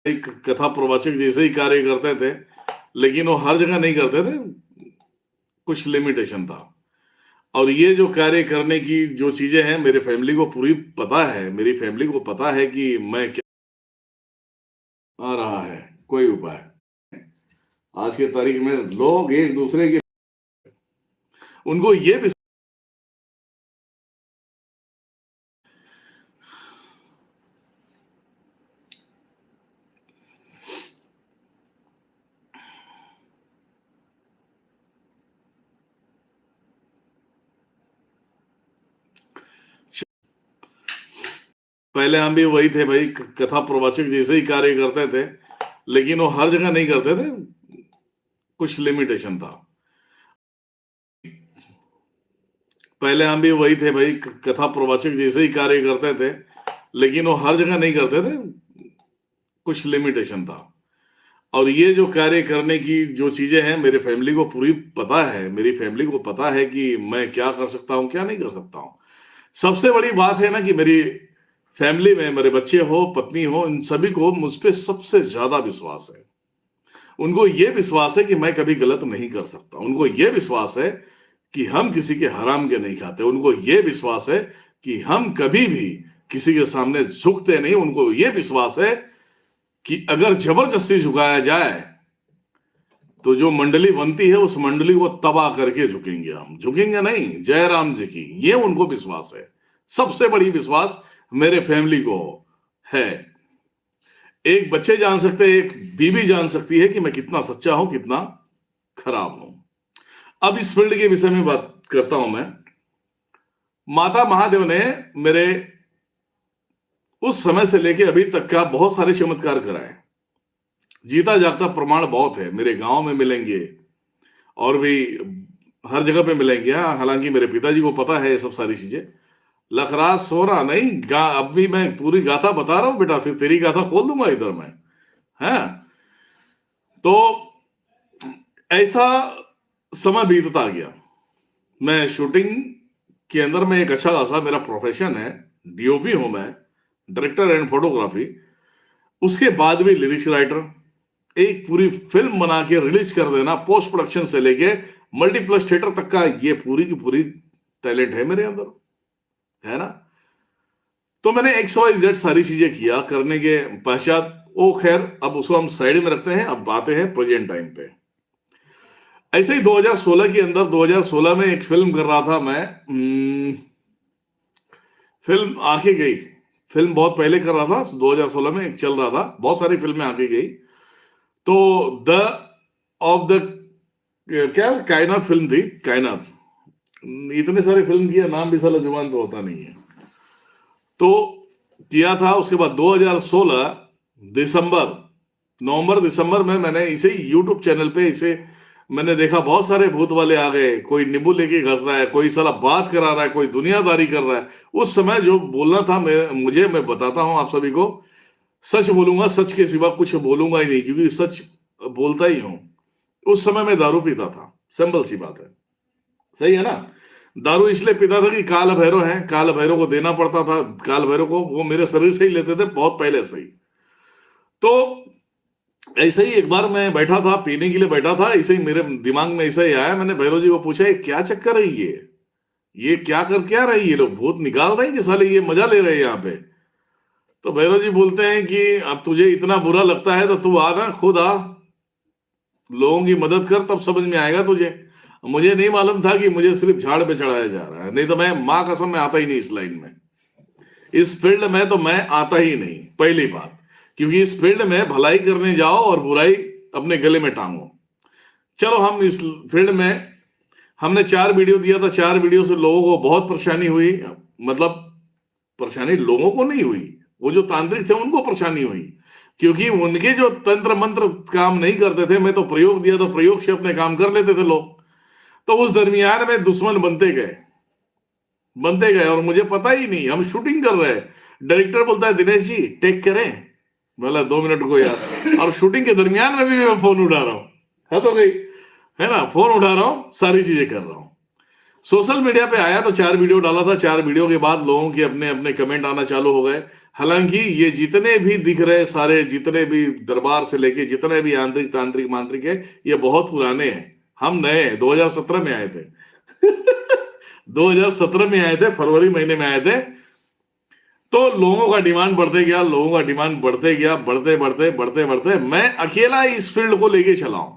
एक कथा प्रवाचक जैसे ही कार्य करते थे, लेकिन वो हर जगह नहीं करते थे, कुछ लिमिटेशन था। और ये जो कार्य करने की जो चीजें हैं, मेरे फैमिली को पूरी पता है, मेरी फैमिली को पता है कि मैं क्या आ रहा है कोई उपाय। आज के तारीख में लोग एक दूसरे के, उनको ये भी पहले हम भी वही थे भाई, कथा प्रवाचक जैसे ही कार्य करते थे, लेकिन वो हर जगह नहीं करते थे, कुछ लिमिटेशन था। पहले हम भी वही थे भाई, कथा प्रवाचक जैसे ही कार्य करते थे, लेकिन वो हर जगह नहीं करते थे, कुछ लिमिटेशन था। और ये जो कार्य करने की जो चीजें हैं, मेरे फैमिली को पूरी पता है, मेरी फैमिली को पता है कि मैं क्या कर सकता हूँ, क्या नहीं कर सकता हूँ। सबसे बड़ी बात है ना कि मेरी फैमिली में मेरे बच्चे हो, पत्नी हो, इन सभी को मुझ पे सबसे ज्यादा विश्वास है। उनको ये विश्वास है कि मैं कभी गलत नहीं कर सकता। उनको ये विश्वास है कि हम किसी के हराम के नहीं खाते। उनको ये विश्वास है कि हम कभी भी किसी के सामने झुकते नहीं। उनको ये विश्वास है कि अगर जबरदस्ती झुकाया जाए तो जो मंडली बनती है उस मंडली को तबाह करके झुकेंगे। हम झुकेंगे नहीं, जय राम जी की, ये उनको विश्वास है। सबसे बड़ी विश्वास मेरे फैमिली को है। एक बच्चे जान सकते हैं, एक बीवी जान सकती है कि मैं कितना सच्चा हूं, कितना खराब हूं। अब इस फील्ड के विषय में बात करता हूं मैं। माता महादेव ने मेरे उस समय से लेके अभी तक का बहुत सारे चमत्कार कराए। जीता जागता प्रमाण बहुत है, मेरे गांव में मिलेंगे और भी हर जगह पे मिलेंगे। हालांकि मेरे पिताजी को पता है ये सब सारी चीजें। लखराज सोना नहीं अब भी मैं पूरी गाथा बता रहा हूं बेटा, फिर तेरी गाथा खोल दूंगा इधर मैं। है तो ऐसा समय बीतता गया। मैं शूटिंग के अंदर में एक अच्छा खासा मेरा प्रोफेशन है, डीओपी हूं मैं, डायरेक्टर एंड फोटोग्राफी। उसके बाद भी लिरिक्स राइटर, एक पूरी फिल्म बना के रिलीज कर देना, पोस्ट प्रोडक्शन से लेके मल्टीप्लेक्स थिएटर तक का, ये पूरी की पूरी टैलेंट है मेरे अंदर, है ना। तो मैंने XYZ सारी चीजें किया करने के पश्चात, वो खैर अब उसको हम साइड में रखते हैं। अब आते हैं प्रेजेंट टाइम पे। ऐसे ही 2016 के अंदर, 2016 में एक फिल्म कर रहा था मैं। फिल्म आके गई, फिल्म बहुत पहले कर रहा था, 2016 में एक चल रहा था, बहुत सारी फिल्में आके गई। तो द ऑफ द क्या कायनात फिल्म थी, कायनात। इतने सारे फिल्म किया, नाम भी साला जुबान पे होता नहीं है। तो किया था। उसके बाद 2016 दिसंबर, नवंबर दिसंबर में मैंने इसे यूट्यूब चैनल पे इसे मैंने देखा, बहुत सारे भूत वाले आ गए। कोई नींबू लेके घस रहा है, कोई साला बात करा रहा है, कोई दुनियादारी कर रहा है। उस समय जो बोलना था मैं बताता हूं आप सभी को, सच बोलूंगा, सच के सिवा कुछ बोलूंगा ही नहीं, क्योंकि सच बोलता ही हूं। उस समय मैं दारू पीता था, सिंपल सी बात है, सही है ना। दारू इसलिए पीता था कि काल भैरव है, काल भैरव को देना पड़ता था। काल भैरव को वो मेरे शरीर से ही लेते थे, बहुत पहले से ही। तो ऐसे ही एक बार मैं बैठा था, पीने के लिए बैठा था, ऐसे ही मेरे दिमाग में ऐसा ही आया। मैंने भैरव जी को पूछा, ये क्या चक्कर है, ये क्या कर क्या रही है, ये लोग भूत निकाल रहे हैं कि साले ये मजा ले रहे हैं यहाँ पे। तो भैरव जी बोलते हैं कि अब तुझे इतना बुरा लगता है तो तू आ ना, खुद आ, लोगों की मदद कर, तब समझ में आएगा तुझे। मुझे नहीं मालूम था कि मुझे सिर्फ झाड़ पे चढ़ाया जा रहा है, नहीं तो मैं माँ कसम में आता ही नहीं इस लाइन में, इस फील्ड में तो मैं आता ही नहीं, पहली बात। क्योंकि इस फील्ड में भलाई करने जाओ और बुराई अपने गले में टांगो। चलो, हम इस फील्ड में हमने 4 वीडियो दिया था, 4 वीडियो से लोगों को बहुत परेशानी हुई। मतलब परेशानी लोगों को नहीं हुई, वो जो तांत्रिक थे उनको परेशानी हुई, क्योंकि उनके जो तंत्र मंत्र काम नहीं करते थे। मैं तो प्रयोग दिया तो प्रयोग से अपने काम कर लेते थे लोग। तो उस दरमियान में दुश्मन बनते गए और मुझे पता ही नहीं। हम शूटिंग कर रहे हैं, डायरेक्टर बोलता है दिनेश जी टेक करें, बोला 2 मिनट को यार। और शूटिंग के दरमियान में भी मैं फोन उठा रहा हूं, है तो गई, है ना, फोन उठा रहा हूं, सारी चीजें कर रहा हूं। सोशल मीडिया पे आया तो 4 वीडियो डाला था। 4 वीडियो के बाद लोगों के अपने अपने कमेंट आना चालू हो गए। हालांकि ये जितने भी दिख रहे सारे, जितने भी दरबार से लेके जितने भी आंतरिक तांत्रिक मांत्रिक है, ये बहुत पुराने हैं। हम नए हैं, 2017 में आए थे। 2017 में आए थे, फरवरी महीने में आए थे। तो लोगों का डिमांड बढ़ते गया, लोगों का डिमांड बढ़ते गया, बढ़ते बढ़ते बढ़ते बढ़ते मैं अकेला इस फील्ड को लेके चला हूं।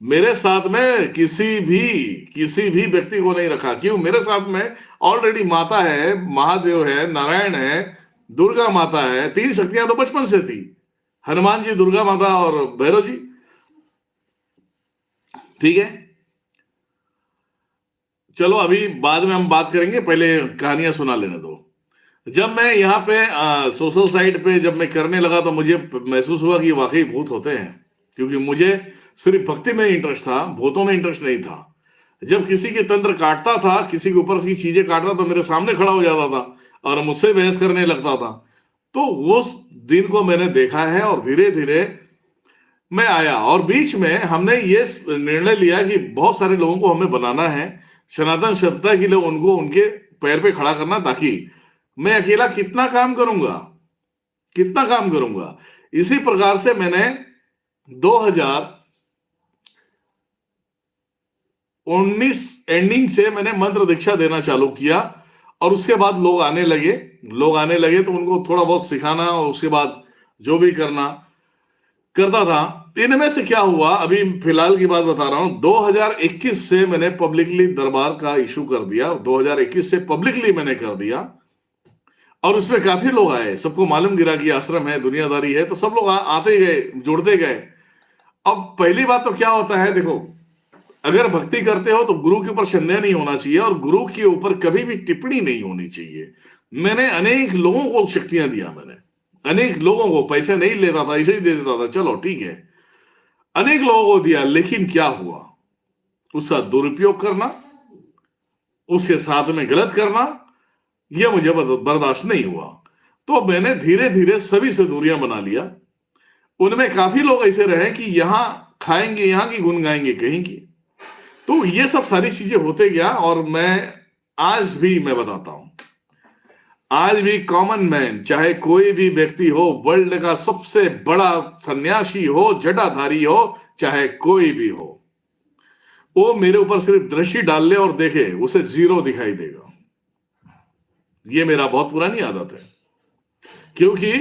मेरे साथ में किसी भी व्यक्ति को नहीं रखा। क्यों? मेरे साथ में ऑलरेडी माता है, महादेव है, नारायण है, दुर्गा माता है। तीन शक्तियां तो बचपन से थी, हनुमान जी, दुर्गा माता और भैरव जी। ठीक है, चलो अभी बाद में हम बात करेंगे, पहले कहानियां सुना लेने दो। जब मैं यहाँ पे सोशल साइट पे जब मैं करने लगा तो मुझे महसूस हुआ कि वाकई भूत होते हैं। क्योंकि मुझे सिर्फ भक्ति में इंटरेस्ट था, भूतों में इंटरेस्ट नहीं था। जब किसी के तंत्र काटता था, किसी के ऊपर की चीजें काटता, तो मेरे सामने खड़ा हो जाता था और मुझसे बहस करने लगता था। तो उस दिन को मैंने देखा है और धीरे धीरे मैं आया। और बीच में हमने ये निर्णय लिया कि बहुत सारे लोगों को हमें बनाना है, सनातन सत्ता के लिए उनको उनके पैर पे खड़ा करना, ताकि मैं अकेला कितना काम करूंगा, कितना काम करूंगा। इसी प्रकार से मैंने 2019 एंडिंग से मैंने मंत्र दीक्षा देना चालू किया। और उसके बाद लोग आने लगे, तो उनको थोड़ा बहुत सिखाना, और उसके बाद जो भी करता था। इनमें से क्या हुआ, अभी फिलहाल की बात बता रहा हूं। 2021 से मैंने पब्लिकली दरबार का इशू कर दिया, 2021 से पब्लिकली मैंने कर दिया। और उसमें काफी लोग आए, सबको मालूम गिरा कि आश्रम है, दुनियादारी है, तो सब लोग आते गए, जुड़ते गए। अब पहली बात तो क्या होता है, देखो, अगर भक्ति करते हो तो गुरु के ऊपर संदेह नहीं होना चाहिए, और गुरु के ऊपर कभी भी टिप्पणी नहीं होनी चाहिए। मैंने अनेक लोगों को शक्तियां दिया, मैंने अनेक लोगों को, पैसे नहीं लेता था, ऐसे ही दे देता था, चलो ठीक है, अनेक लोगों को दिया। लेकिन क्या हुआ, उसका दुरुपयोग करना, उसके साथ में गलत करना, यह मुझे बर्दाश्त नहीं हुआ। तो मैंने धीरे धीरे सभी से दूरियां बना लिया। उनमें काफी लोग ऐसे रहे कि यहां खाएंगे, यहां की गुन गाएंगे कहीं की। तो ये सब सारी चीजें होते गया। और मैं आज भी मैं बताता हूं, आज भी कॉमन मैन, चाहे कोई भी व्यक्ति हो, वर्ल्ड का सबसे बड़ा सन्यासी हो, जटाधारी हो, चाहे कोई भी हो, वो मेरे ऊपर सिर्फ दृष्टि डाल ले और देखे, उसे जीरो दिखाई देगा। ये मेरा बहुत पुरानी आदत है, क्योंकि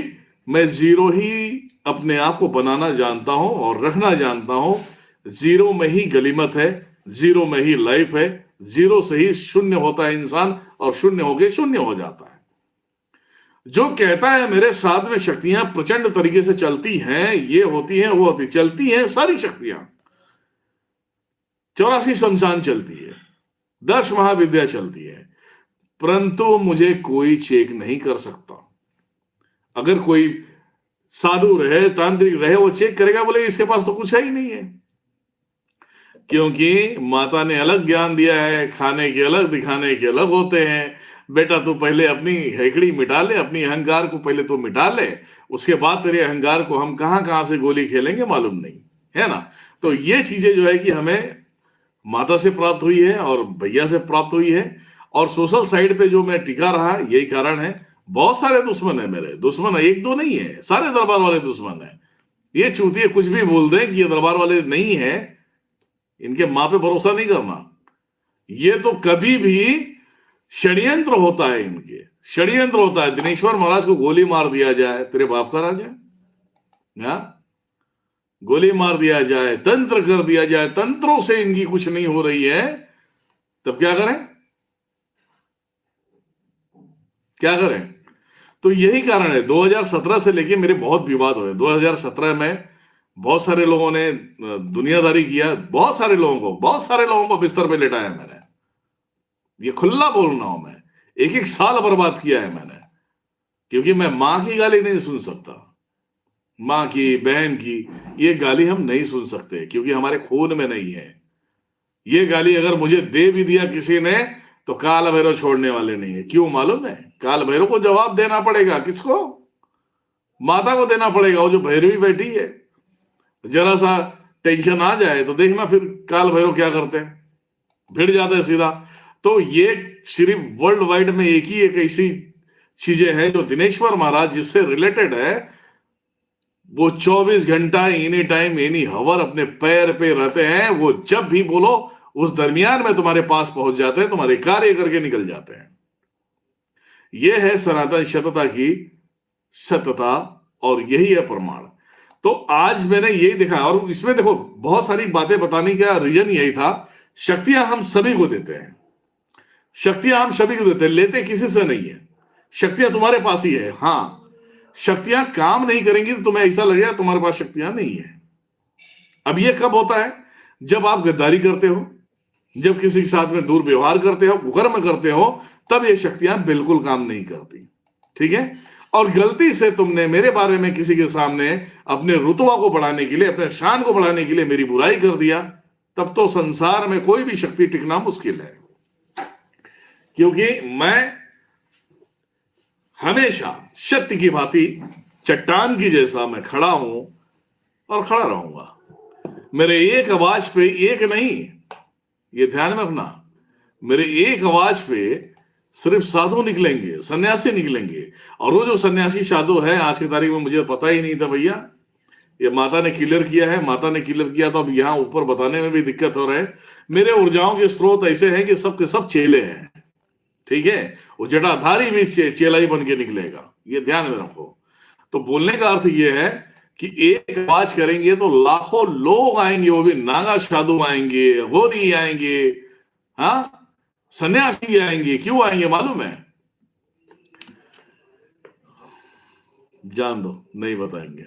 मैं जीरो ही अपने आप को बनाना जानता हूं और रखना जानता हूं। जीरो में ही गलीमत है, जीरो में ही लाइफ है, जीरो से ही शून्य होता है इंसान, और शून्य होके शून्य हो जाता है। जो कहता है मेरे साथ में शक्तियां प्रचंड तरीके से चलती हैं, ये होती हैं, वो होती, चलती हैं सारी शक्तियां, 84 शमशान चलती है, 10 महाविद्या चलती है, परंतु मुझे कोई चेक नहीं कर सकता। अगर कोई साधु रहे, तांत्रिक रहे, वो चेक करेगा, बोले इसके पास तो कुछ है ही नहीं है। क्योंकि माता ने अलग ज्ञान दिया है, खाने के अलग, दिखाने के अलग होते हैं। बेटा तू पहले अपनी हेकड़ी मिटा ले, अपनी अहंकार को पहले तो मिटा ले, उसके बाद तेरे अहंकार को हम कहां कहां से गोली खेलेंगे मालूम नहीं है ना। तो ये चीजें जो है कि हमें माता से प्राप्त हुई है और भैया से प्राप्त हुई है। और सोशल साइड पे जो मैं टिका रहा, यही कारण है। बहुत सारे दुश्मन है मेरे, दुश्मन एक दो नहीं है, सारे दरबार वाले दुश्मन है। ये चूतिए कुछ भी बोल दें कि ये दरबार वाले नहीं है, इनके माँ पे भरोसा नहीं करना। ये तो कभी भी षड्यंत्र होता है, इनके षड्यंत्र होता है। दिनेश्वर महाराज को गोली मार दिया जाए, तेरे बाप का राज है, गोली मार दिया जाए, तंत्र कर दिया जाए, तंत्रों से इनकी कुछ नहीं हो रही है, तब क्या करें, क्या करें। तो यही कारण है, 2017 से लेके मेरे बहुत विवाद हुए। 2017 में बहुत सारे लोगों ने दुनियादारी किया, बहुत सारे लोगों को बिस्तर पे लेटाया मैंने। ये खुला बोल रहा हूं मैं, एक साल बर्बाद किया है मैंने। क्योंकि मैं मां की गाली नहीं सुन सकता, मां की, बहन की, ये गाली हम नहीं सुन सकते, क्योंकि हमारे खून में नहीं है। ये गाली अगर मुझे दे भी दिया किसी ने, तो काल भैरव छोड़ने वाले नहीं है। क्यों मालूम है? काल भैरव को जवाब देना पड़ेगा। किसको? माता को देना पड़ेगा। वो जो भैरवी बैठी है, जरा सा टेंशन आ जाए तो देखना फिर काल भैरव क्या करते हैं, भिड़ जाते हैं सीधा। तो ये सिर्फ वर्ल्ड वाइड में एक ही एक ऐसी चीजें हैं जो दिनेश्वर महाराज जिससे रिलेटेड है, वो 24 घंटा एनी टाइम एनी हवर अपने पैर पे रहते हैं। वो जब भी बोलो उस दरमियान में तुम्हारे पास पहुंच जाते हैं, तुम्हारे कार्य करके निकल जाते हैं। यह है सनातन सत्यता की सत्यता, और यही है प्रमाण। तो आज मैंने यही देखा, और इसमें देखो बहुत सारी बातें बताने का रीजन यही था। शक्तियां हम सभी को देते हैं, शक्तियां हम सभी को देते हैं, लेते किसी से नहीं है। शक्तियां तुम्हारे पास ही है। हाँ, शक्तियां काम नहीं करेंगी तो तुम्हें ऐसा लगेगा तुम्हारे पास शक्तियां नहीं है। अब यह कब होता है? जब आप गद्दारी करते हो, जब किसी के साथ में दुर्व्यवहार करते हो, कुकर्म करते हो, तब ये शक्तियां बिल्कुल काम नहीं करती। ठीक है? और गलती से तुमने मेरे बारे में किसी के सामने अपने रुतबा को बढ़ाने के लिए, अपने शान को बढ़ाने के लिए मेरी बुराई कर दिया, तब तो संसार में कोई भी शक्ति टिकना मुश्किल है। क्योंकि मैं हमेशा सत्य की भांति चट्टान की जैसा मैं खड़ा हूं और खड़ा रहूंगा। मेरे एक आवाज पे एक नहीं, ये ध्यान में रखना, मेरे एक आवाज पे सिर्फ साधु निकलेंगे, सन्यासी निकलेंगे। और वो जो सन्यासी साधु है आज की तारीख में, मुझे पता ही नहीं था भैया, ये माता ने क्लियर किया है। माता ने क्लियर किया तो अब यहां ऊपर बताने में भी दिक्कत हो रहा है। मेरे ऊर्जाओं के स्रोत ऐसे हैं कि सब के सब चेले हैं। ठीक है? वो जटाधारी भी चेला ही बन के निकलेगा, ये ध्यान में रखो। तो बोलने का अर्थ ये है कि एक आवाज करेंगे तो लाखों लोग आएंगे, वो भी नागा साधु आएंगे, गौरी आएंगे, हाँ, सन्यासी आएंगे। क्यों आएंगे मालूम है? जान दो, नहीं बताएंगे।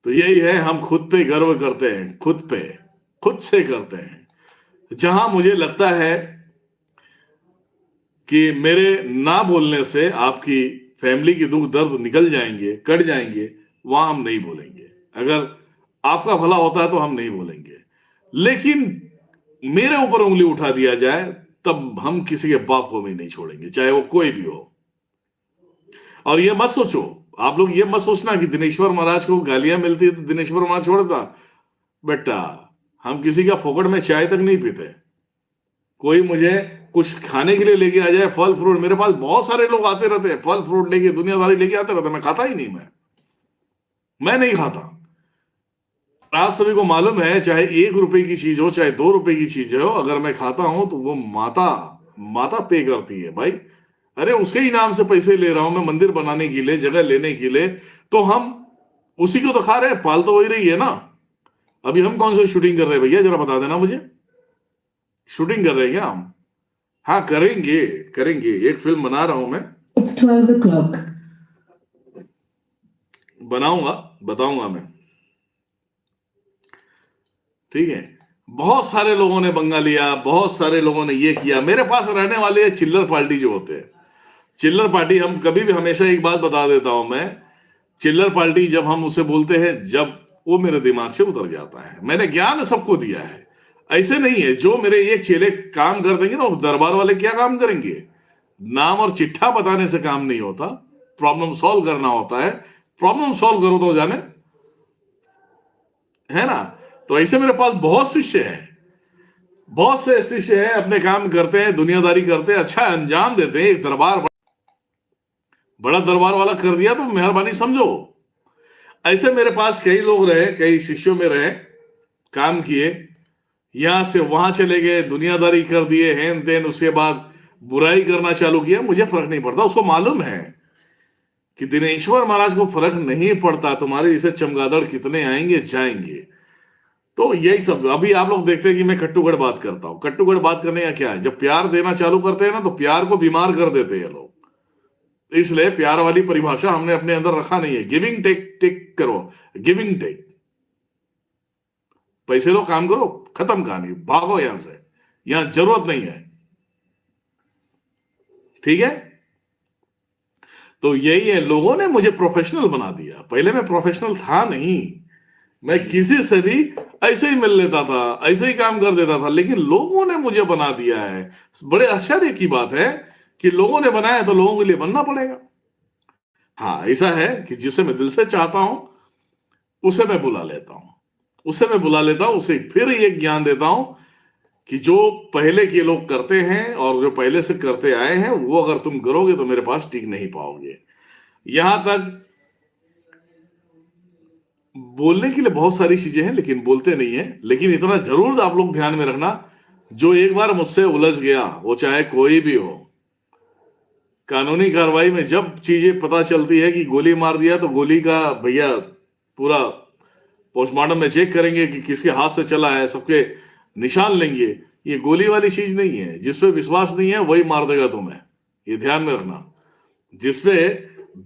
तो यही है, हम खुद पे गर्व करते हैं, खुद पे, खुद से करते हैं। जहां मुझे लगता है कि मेरे ना बोलने से आपकी फैमिली की दुख दर्द निकल जाएंगे, कट जाएंगे, वहां हम नहीं बोलेंगे। अगर आपका भला होता है तो हम नहीं बोलेंगे। लेकिन मेरे ऊपर उंगली उठा दिया जाए तब हम किसी के बाप को भी नहीं छोड़ेंगे, चाहे वो कोई भी हो। और ये मत सोचो, आप लोग ये मत सोचना कि दिनेश्वर महाराज को गालियां मिलती है तो दिनेश्वर महाराज छोड़ता। बेटा, हम किसी का फोकट में चाय तक नहीं पीते। कोई मुझे कुछ खाने के लिए लेके आ जाए, फल फ्रूट, मेरे पास बहुत सारे लोग आते रहते हैं, फल फ्रूट लेके, दुनियादारी लेके आते रहते हैं, मैं खाता ही नहीं। मैं नहीं खाता। आप सभी को मालूम है, चाहे 1 रुपए की चीज हो, चाहे 2 रुपए की चीज हो, अगर मैं खाता हूं तो वो माता पे करती है भाई। अरे उसके ही नाम से पैसे ले रहा हूं मैं, मंदिर बनाने के लिए, जगह लेने के लिए, तो हम उसी को तो खा रहे हैं, पाल तो वही रही है ना। अभी हम कौन सा शूटिंग कर रहे हैं भैया, जरा बता देना मुझे। शूटिंग कर रहे हैं क्या हम? हाँ, करेंगे करेंगे, एक फिल्म बना रहा हूं मैं। It's 12 o'clock. बनाऊंगा, बताऊंगा मैं। ठीक है? बहुत सारे लोगों ने पंगा लिया, बहुत सारे लोगों ने ये किया। मेरे पास रहने वाले चिल्लर पार्टी जो होते हैं, चिल्लर पार्टी, हम कभी भी, हमेशा एक बात बता देता हूं मैं, चिल्लर पार्टी जब हम उसे बोलते हैं, जब वो मेरे दिमाग से उतर जाता है। मैंने ज्ञान सबको दिया है, ऐसे नहीं है जो मेरे एक चेले काम कर देंगे ना, दरबार वाले क्या काम करेंगे? नाम और चिट्ठा बताने से काम नहीं होता, प्रॉब्लम सॉल्व करना होता है। प्रॉब्लम सॉल्व करो तो जाने, है ना? तो ऐसे मेरे पास बहुत शिष्य हैं, बहुत से शिष्य हैं, अपने काम करते हैं, दुनियादारी करते हैं, अच्छा अंजाम देते हैं। एक दरबार, बड़ा दरबार वाला कर दिया तो मेहरबानी समझो। ऐसे मेरे पास कई लोग रहे, कई शिष्यों में रहे, काम किए, यहां से वहां चले गए, दुनियादारी कर दिए, हेन तेन, उसके बाद बुराई करना चालू किया। मुझे फर्क नहीं पड़ता, उसको मालूम है कि दिनेश्वर महाराज को फर्क नहीं पड़ता, तुम्हारे जैसे चमगादड़ कितने आएंगे जाएंगे। तो यही सब, अभी आप लोग देखते हैं कि मैं कट्टुगढ़ बात करता हूं। कट्टुगढ़ बात करने का क्या है? जब प्यार देना चालू करते हैं ना, तो प्यार को बीमार कर देते हैं लोग। इसलिए प्यार वाली परिभाषा हमने अपने अंदर रखा नहीं है। गिविंग टेक, टेक करो, गिविंग टेक। पैसे लो, काम करो, खत्म कहानी, भागो यहां से, यहां जरूरत नहीं है। ठीक है? तो यही है, लोगों ने मुझे प्रोफेशनल बना दिया। पहले मैं प्रोफेशनल था नहीं, मैं किसी से भी ऐसे ही मिल लेता था, ऐसे ही काम कर देता था, लेकिन लोगों ने मुझे बना दिया है। बड़े आश्चर्य की बात है कि लोगों ने बनाया तो लोगों के लिए बनना पड़ेगा। हाँ, ऐसा है कि जिसे मैं दिल से चाहता हूं उसे मैं बुला लेता हूं, उसे मैं बुला लेता हूं, उसे फिर ये ज्ञान देता हूं कि जो पहले के लोग करते हैं और जो पहले से करते आए हैं वो अगर तुम करोगे तो मेरे पास टिक नहीं पाओगे। यहां तक बोलने के लिए बहुत सारी चीजें हैं लेकिन बोलते नहीं है। लेकिन इतना जरूर आप लोग ध्यान में रखना, जो एक बार मुझसे उलझ गया, वो चाहे कोई भी हो, कानूनी कार्रवाई में जब चीजें पता चलती है कि गोली मार दिया, तो गोली का भैया पूरा पोस्टमार्टम में चेक करेंगे कि किसके हाथ से चला है, सबके निशान लेंगे। ये गोली वाली चीज नहीं है। जिसपे विश्वास नहीं है वही मार देगा तुम्हें, ये ध्यान में रखना। जिसपे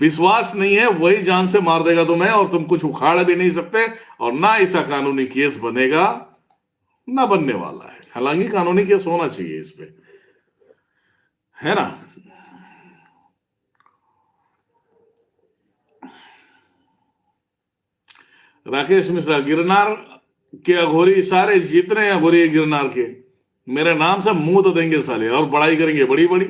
विश्वास नहीं है वही जान से मार देगा तुम्हें, और तुम कुछ उखाड़ भी नहीं सकते, और ना ऐसा कानूनी केस बनेगा, ना बनने वाला है। हालांकि कानूनी केस होना चाहिए इस पे, है ना। राकेश मिश्रा, गिरनार के अघोरी सारे जितने अघोरी है गिरनार के, मेरे नाम से मुंह तो देंगे साले, और बड़ाई करेंगे बड़ी बड़ी।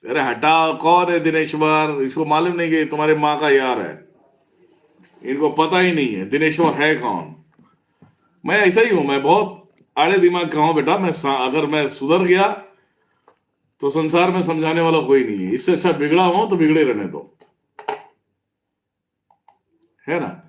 अरे हटा, कौन है दिनेश्वर? इसको मालूम नहीं कि तुम्हारे माँ का यार है, इनको पता ही नहीं है दिनेश्वर है कौन। मैं ऐसा ही हूं, मैं बहुत आड़े दिमाग का हूं बेटा। अगर मैं सुधर गया तो संसार में समझाने वाला कोई नहीं है। इससे अच्छा बिगड़ा हूं तो बिगड़े रहने दो, है ना।